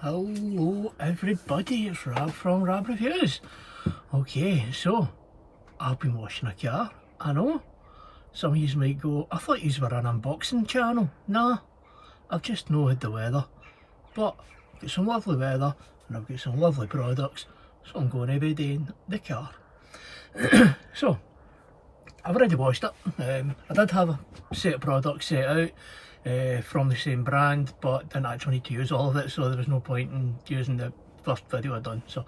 Hello everybody, it's Rab from Rab Reviews. Okay, so I've been washing a car. I know some of you might go, I thought you were an unboxing channel. Nah, I've just not had the weather, but I've got some lovely weather and I've got some lovely products, so I'm going to be doing the car. So I've already washed it. I did have a set of products set out from the same brand, but didn't actually need to use all of it, so there was no point in using the first video I done. So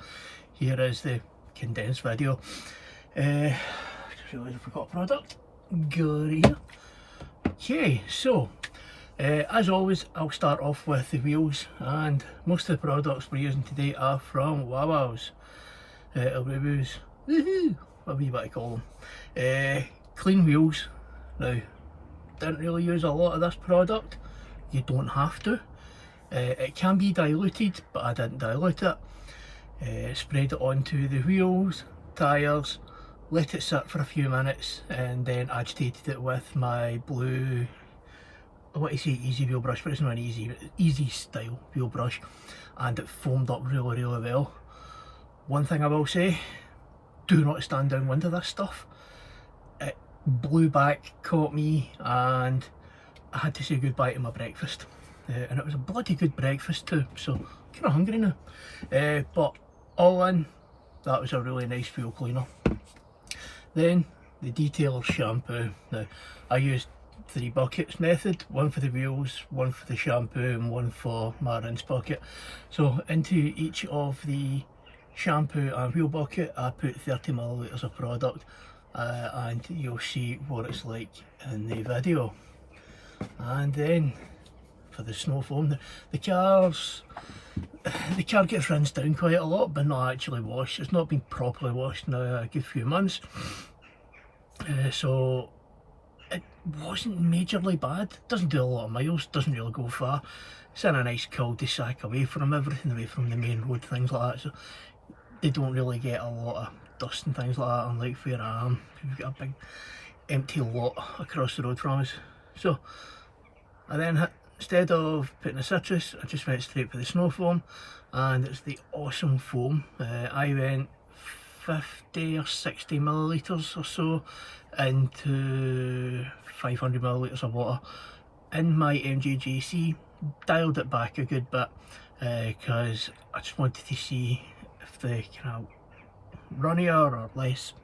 here is the condensed video. Just realised I forgot a product. Go here. Okay, so as always, I'll start off with the wheels, and most of the products we're using today are from Wowo's. Woowo's. Woohoo! Whatever you want to call them. Clean wheels. Now, didn't really use a lot of this product. You don't have to. It can be diluted, but I didn't dilute it. Sprayed it onto the wheels, tyres, let it sit for a few minutes, and then agitated it with my blue, I want to say easy wheel brush, but it's not an easy style wheel brush, and it foamed up really well. One thing I will say, do not stand downwind of this stuff. It blew back, caught me, and I had to say goodbye to my breakfast. And it was a bloody good breakfast too, so I'm kind of hungry now. But all in, that was a really nice wheel cleaner. Then the detailer shampoo. Now I used 3 buckets method, one for the wheels, one for the shampoo, and one for my rinse bucket. So into each of the shampoo and wheel bucket I put 30 millilitres of product, and you'll see what it's like in the video. And then for the snow foam, the car gets rinsed down quite a lot, but not actually washed. It's not been properly washed now a good few months, so it wasn't majorly bad. It doesn't do a lot of miles, doesn't really go far. It's in a nice cul-de-sac away from everything, away from the main road, things like that, so they don't really get a lot of dust and things like that, unlike where I am. We've got a big empty lot across the road from us. So I then, instead of putting the citrus, I just went straight for the snow foam, and it's the awesome foam. I went 50 or 60 millilitres or so into 500 millilitres of water in my MJGC, dialed it back a good bit because I just wanted to see if the kind of runnier or less,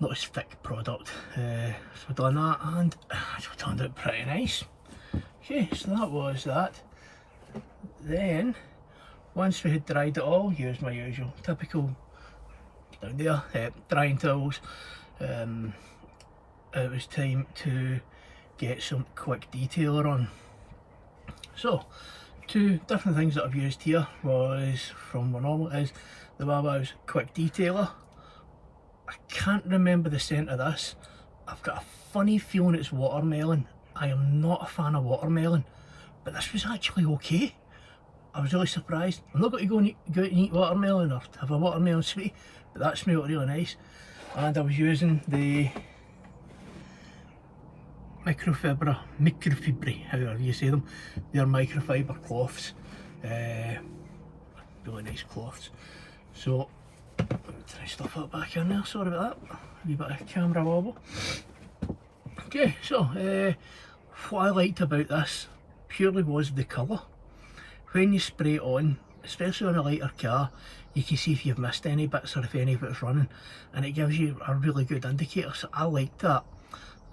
not as thick product. So I've done that, and it turned out pretty nice. Okay, so that was that. Then once we had dried it all, used my usual typical down there drying towels. It was time to get some quick detailer on. So 2 different things that I've used here was from my normal is the Wowo's quick detailer. I can't remember the scent of this. I've got a funny feeling it's watermelon. I am not a fan of watermelon, but this was actually okay. I was really surprised. I'm not going to go out and eat watermelon or have a watermelon sweetie, but that smelled really nice. And I was using the microfibre, however you say them. They're microfiber cloths, really nice cloths. So let me try stuff up back in there, sorry about that, a wee bit of camera wobble. Okay, so what I liked about this purely was the colour. When you spray it on, especially on a lighter car, you can see if you've missed any bits or if any of it's running, and it gives you a really good indicator, so I liked that.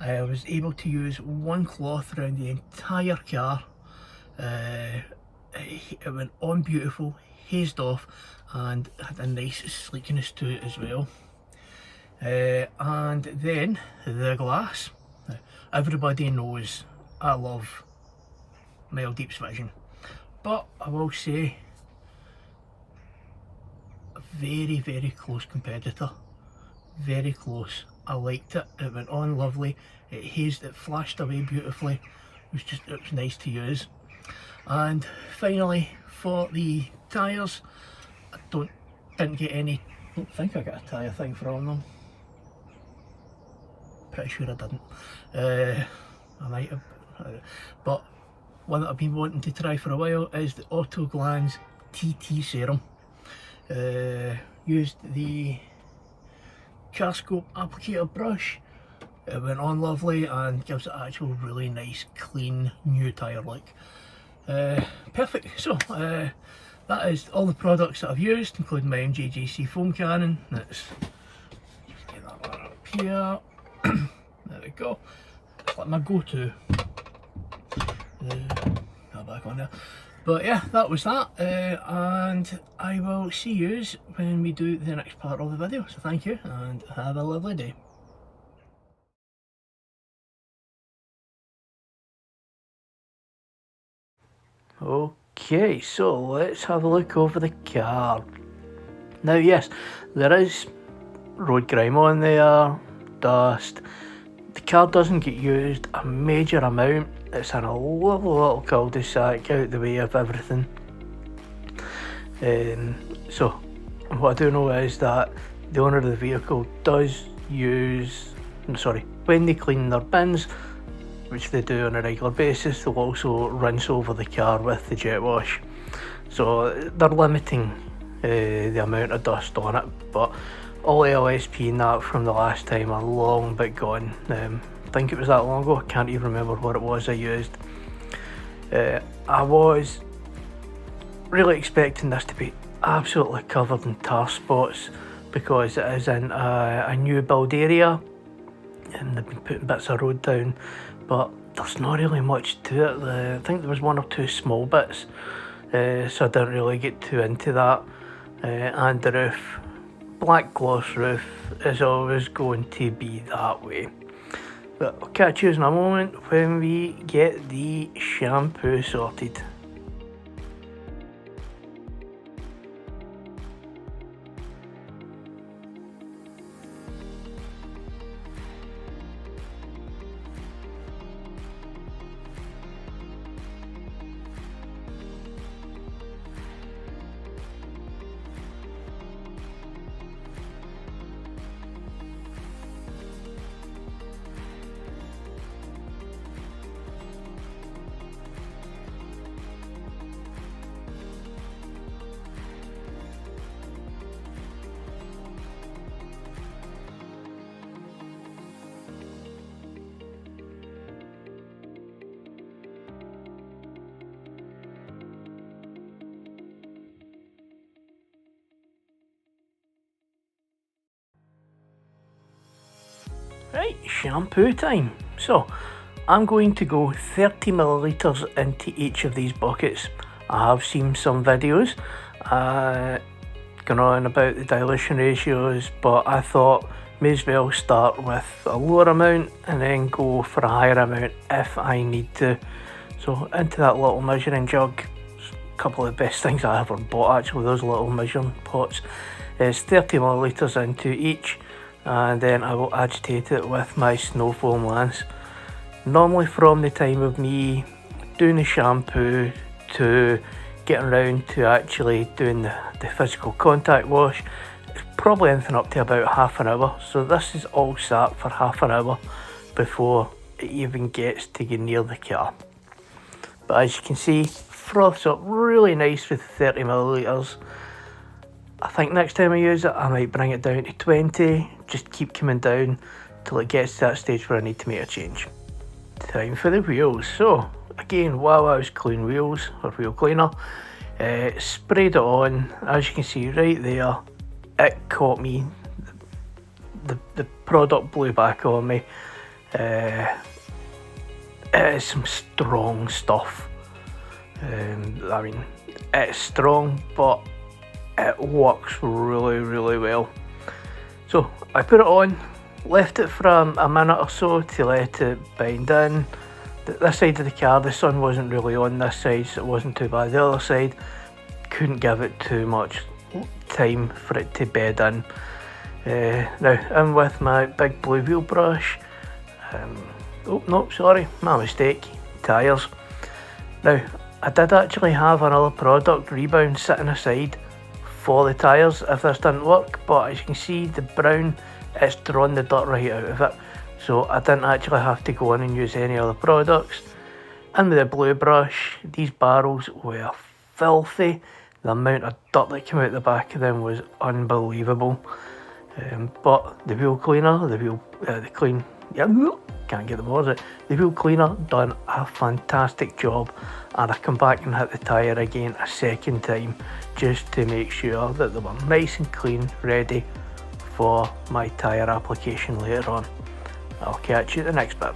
I was able to use one cloth around the entire car. It went on beautiful, hazed off, and had a nice sleekness to it as well. And then the glass. Now, everybody knows I love Mild Deep's Vision, but I will say a very close competitor. Very close. I liked it. It went on lovely. It hazed, it flashed away beautifully. It was nice to use. And finally, for the tyres, I don't think I got a tyre thing from them. Pretty sure I didn't. I might have, but one that I've been wanting to try for a while is the Autoglans TT Serum. Used the Carscope applicator brush. It went on lovely and gives it actual really nice clean new tyre look. Perfect. So that is all the products that I've used, including my MJJC foam cannon. Let's just get that one up here. There we go. It's like my go-to. Back on there. But yeah, that was that, and I will see you when we do the next part of the video. So thank you and have a lovely day. Okay, so let's have a look over the car. Now yes, there is road grime on there, dust. The car doesn't get used a major amount. It's in a lovely little cul-de-sac out the way of everything. So what I do know is that the owner of the vehicle does use, when they clean their bins, which they do on a regular basis, they'll also rinse over the car with the jet wash. So they're limiting the amount of dust on it, but all LSP and that from the last time are long but gone. I think it was that long ago, I can't even remember what it was I used. I was really expecting this to be absolutely covered in tar spots because it is in a new build area and they've been putting bits of road down, but there's not really much to it. I think there was one or two small bits, so I didn't really get too into that. And the roof, black gloss roof, is always going to be that way. But I'll catch you in a moment when we get the shampoo sorted. Right, shampoo time. So I'm going to go 30 millilitres into each of these buckets. I have seen some videos going on about the dilution ratios, but I thought may as well start with a lower amount and then go for a higher amount if I need to. So into that little measuring jug, a couple of the best things I ever bought actually, those little measuring pots, is 30 millilitres into each. And then I will agitate it with my snow foam lance. Normally from the time of me doing the shampoo to getting around to actually doing the physical contact wash, it's probably anything up to about half an hour. So this is all sat for half an hour before it even gets to get near the car. But as you can see, froths up really nice with 30 millilitres. I think next time I use it, I might bring it down to 20, just keep coming down till it gets to that stage where I need to make a change. Time for the wheels. So again, Wowo's clean wheels, or wheel cleaner. Sprayed it on, as you can see right there, it caught me, the product blew back on me. It is some strong stuff. I mean, it's strong, but it works really, really well. So I put it on, left it for a minute or so to let it bind in. This side of the car, the sun wasn't really on this side, so it wasn't too bad. The other side, couldn't give it too much time for it to bed in. Now, in with my big blue wheel brush. Oh no, sorry, my mistake, tyres. Now, I did actually have another product, Rebound, sitting aside for the tyres if this didn't work, but as you can see, the brown, it's drawn the dirt right out of it, so I didn't actually have to go in and use any other products. in with the blue brush. These barrels were filthy. The amount of dirt that came out the back of them was unbelievable. But the wheel cleaner, can't get the words out. The wheel cleaner done a fantastic job, and I come back and hit the tyre again a second time just to make sure that they were nice and clean, ready for my tyre application later on. I'll catch you at the next bit.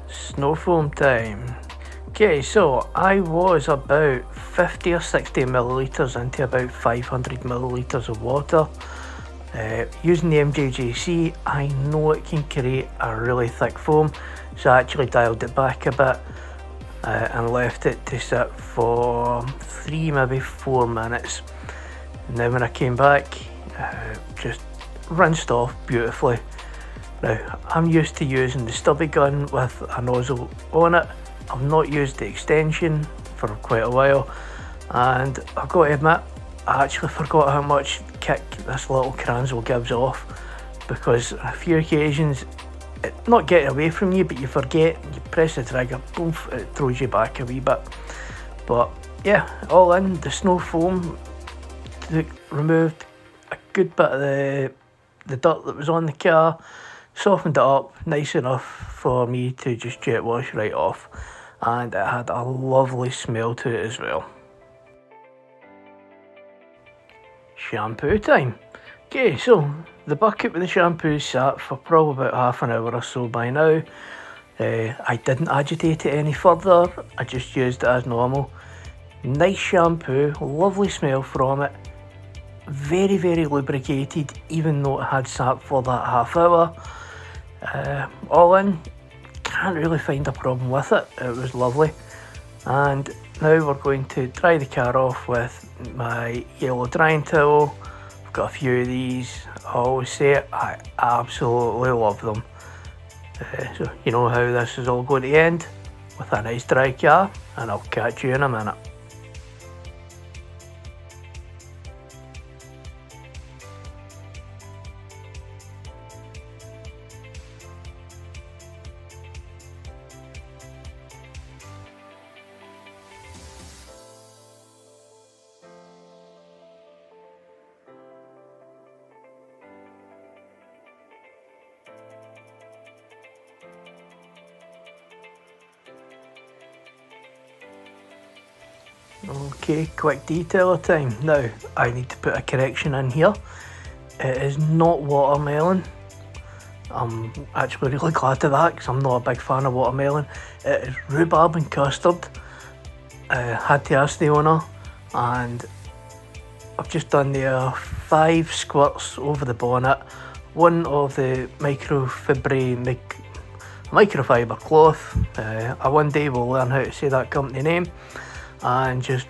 Snow foam time. Okay, so I was about 50 or 60 millilitres into about 500 millilitres of water. Using the MJJC, I know it can create a really thick foam, so I actually dialed it back a bit and left it to sit for 3, maybe 4 minutes. And then when I came back, just rinsed off beautifully. Now, I'm used to using the stubby gun with a nozzle on it. I've not used the extension for quite a while, and I've got to admit, I actually forgot how much kick this little Kranzel gives off, because on a few occasions, it's not getting away from you, but you forget, you press the trigger, poof, it throws you back a wee bit. But yeah, all in, the snow foam removed a good bit of the dirt that was on the car, softened it up nice enough for me to just jet wash right off, and it had a lovely smell to it as well. Shampoo time. Okay, so the bucket with the shampoo sat for probably about half an hour or so by now. I didn't agitate it any further, I just used it as normal. Nice shampoo, lovely smell from it, very lubricated even though it had sat for that half hour. All in, can't really find a problem with it, it was lovely. And now we're going to dry the car off with my yellow drying towel. I've got a few of these, I always say it, I absolutely love them. So you know how this is all going to end, with a nice dry car, and I'll catch you in a minute. Okay, quick detailer time. Now, I need to put a correction in here. It is not watermelon. I'm actually really glad of that, because I'm not a big fan of watermelon. It is rhubarb and custard. Had to ask the owner, and I've just done there 5 squirts over the bonnet, one of the microfiber cloth. I one day will learn how to say that company name, and just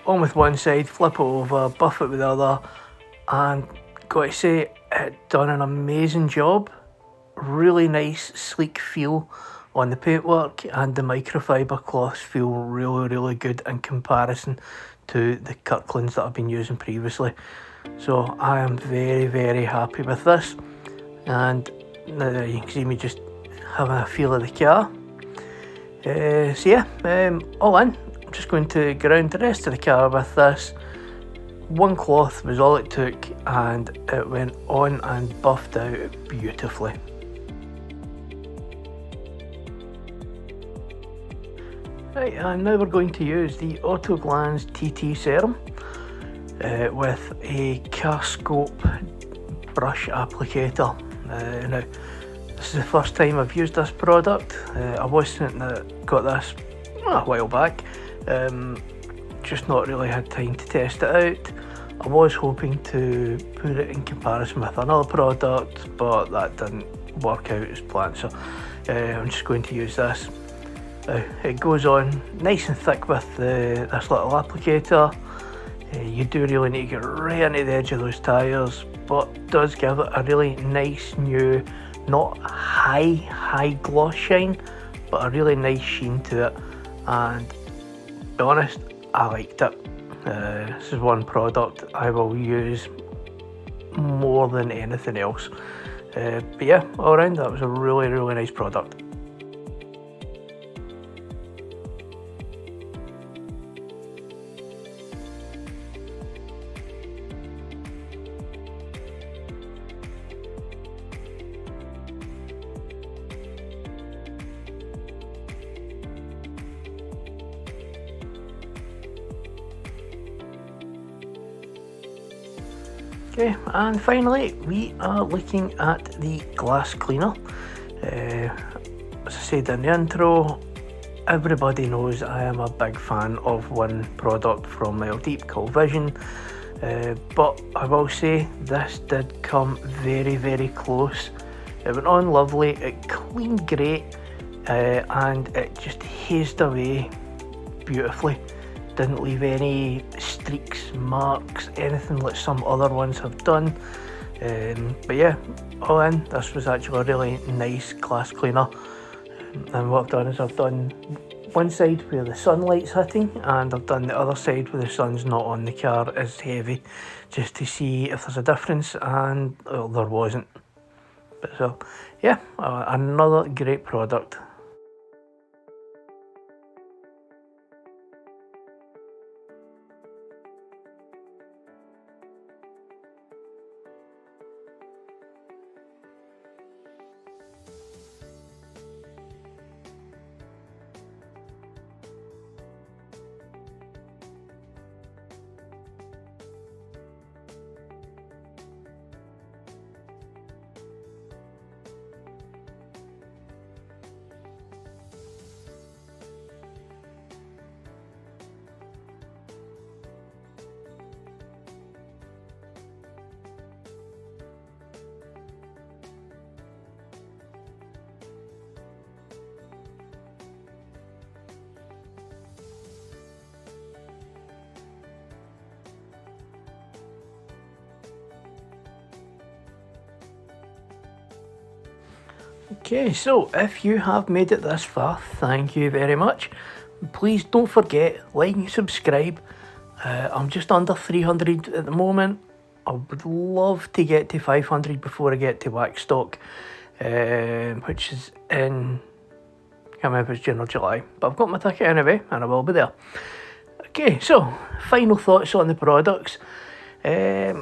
on with one side, flip it over, buff it with the other, and got to say, it done an amazing job. Really nice sleek feel on the paintwork, and the microfiber cloths feel really good in comparison to the Kirklands that I've been using previously. So I am very happy with this, and now you can see me just having a feel of the car. So yeah, all in, I'm just going to ground the rest of the car with this. One cloth was all it took, and it went on and buffed out beautifully. Right, and now we're going to use the Autoglans TT serum with a Carscope brush applicator. Now, this is the first time I've used this product. I was thinking that got this a while back, just not really had time to test it out. I was hoping to put it in comparison with another product, but that didn't work out as planned, so I'm just going to use this. It goes on nice and thick with this little applicator. You do really need to get right into the edge of those tyres, but does give it a really nice new, not high gloss shine, but a really nice sheen to it, and to be honest, I liked it. This is one product I will use more than anything else. But yeah, all around that was a really nice product. Okay, and finally we are looking at the glass cleaner. As I said in the intro, everybody knows I am a big fan of one product from Mile Deep called Vision, but I will say this did come very close. It went on lovely, it cleaned great, and it just hazed away beautifully. Didn't leave any streaks, marks, anything like some other ones have done. But yeah, all in, this was actually a really nice glass cleaner. And what I've done is I've done one side where the sunlight's hitting, and I've done the other side where the sun's not on the car as heavy, just to see if there's a difference, and well, there wasn't. But so yeah, another great product. Okay, so if you have made it this far, thank you very much. Please don't forget, like and subscribe. I'm just under 300 at the moment. I would love to get to 500 before I get to wax stock, which is in, I can't remember if it's June or July, but I've got my ticket anyway, and I will be there. Okay, so final thoughts on the products. I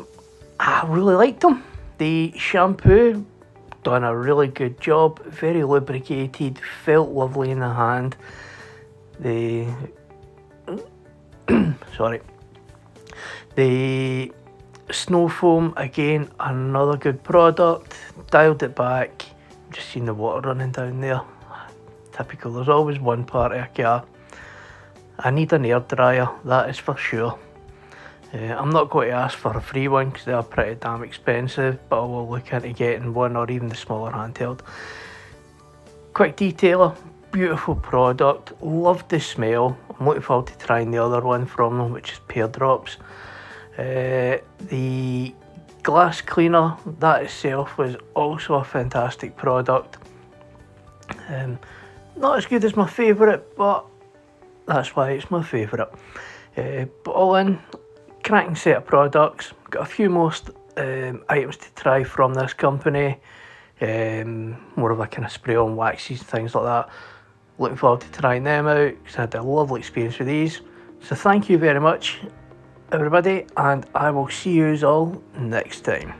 really liked them. The shampoo, done a really good job, very lubricated, felt lovely in the hand. The the snow foam, again, another good product. Dialed it back, just seen the water running down there. Typical, there's always one part of a car. I need an air dryer, that is for sure. I'm not going to ask for a free one because they are pretty damn expensive, but I will look into getting one, or even the smaller handheld. Quick detailer, beautiful product, loved the smell. I'm looking forward to trying the other one from them, which is Pear Drops. The glass cleaner, that itself was also a fantastic product. Not as good as my favourite, but that's why it's my favourite. But all in, cracking set of products. Got a few more items to try from this company. More of a kind of spray on waxes, things like that. Looking forward to trying them out because I had a lovely experience with these. So thank you very much, everybody, and I will see you all next time.